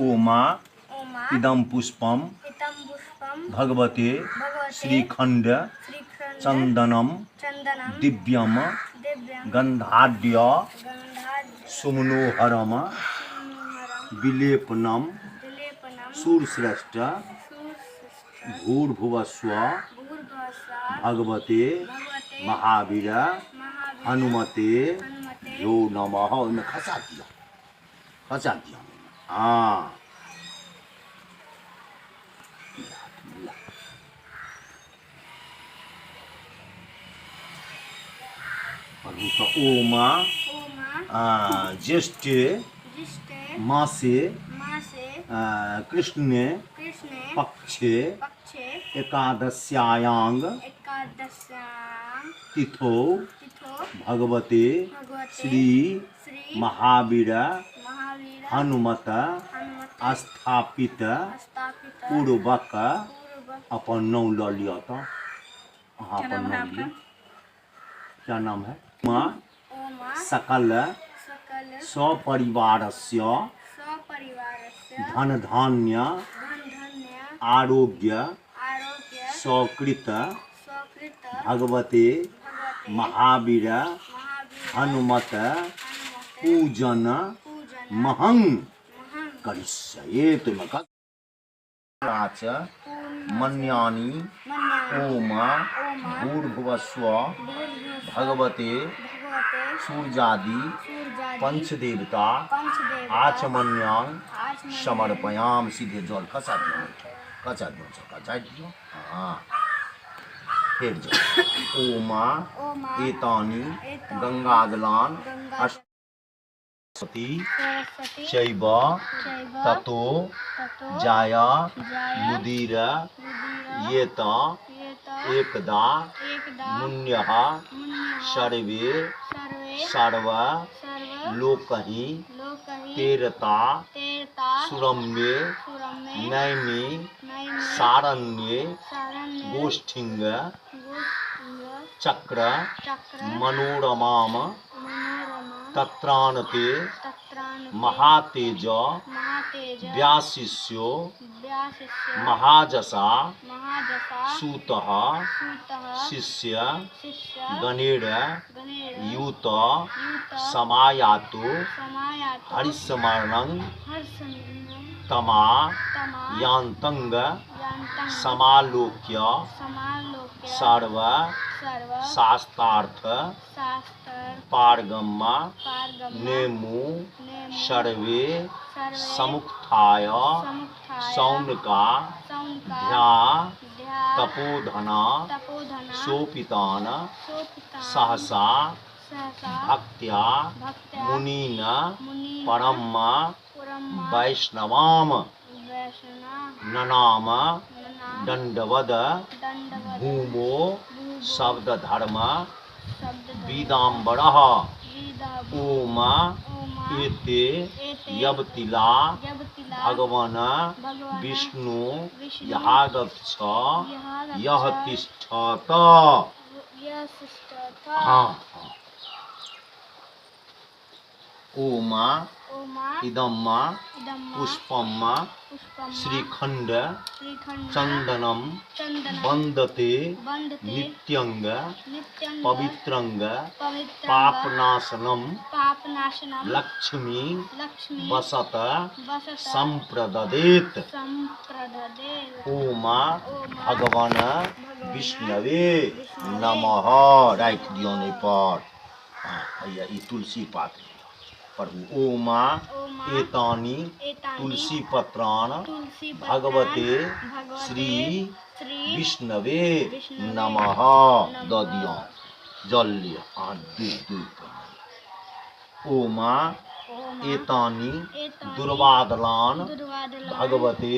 ओमा इदं पुष्पम भगवते श्रीखंड चंदनम दिव्यम गंधाढ्य सुमनोहरम विलेपनम सूरश्रेष्ठ भूर्भुवस्व भगवते महावीर हनुमते यो नमः। उनमें खसा दिया हाँ। ओमा ज्येष्ठ मासे कृष्ण पक्षे एकादश्यायां तिथौ भगवते श्री महावीर हनुमत स्थापित पूर्वक अपन नाम ला लिया था। अपन नाम लिया। क्या नाम है? माँ सकल सपरिवारस्य धन धान्य आरोग्य सकृत भगवते महावीर हनुमत पूजन महं करिष्ये। मन्यानि ओमा भूर्भुवस्व भगवते सूर्यादि पंचदेवता आचमन्यां समर्पयाम। सीधे जल कचा दियो हाँ। फिर ओमा एतानि गंगाजलान सरस्वती चैव ततो जाया मुदीर येत एकदा मुन्यः सर्वे सर्व लोकहि तेरता सुरम्ये नैमि सारण्ये गोष्ठिंग चक्र मनोरमाम तत्रानते महातेज व्यासिष्यो महाजसा सूतः शिष्य गणेर यूत समायातो हरिस्मरणं तमा यान्तंग समालोक्य सर्व शास्त्रार्थ पारगम्मा नेमु सर्वे समुत्थाय सौनका ध्या तपोधना सोपितान सहसा भक्त्या मुनीन परम वैष्णवाम ननाम दंडवद भूमो शब्द धर्म विदाम्बरः ओमा एते यवतिला भगवान विष्णु यागच्छ यह तिष्ठत। हाँ ओमा इदम्मा पुष्पम्मा श्रीखंड चंदनम वंदते नित्यंग पवित्रंग पापनाशनम लक्ष्मी वसत संप्रददेत। ओमा भगवान विष्णवे नमः। राइट दियो ने पर भैया ये तुलसी पात प्रभु। ओमा एतानि तुलसी पत्राण भगवते श्री विष्णवे नमः। द दिया जल लिया ओमा एतानि दुर्वादलान भगवते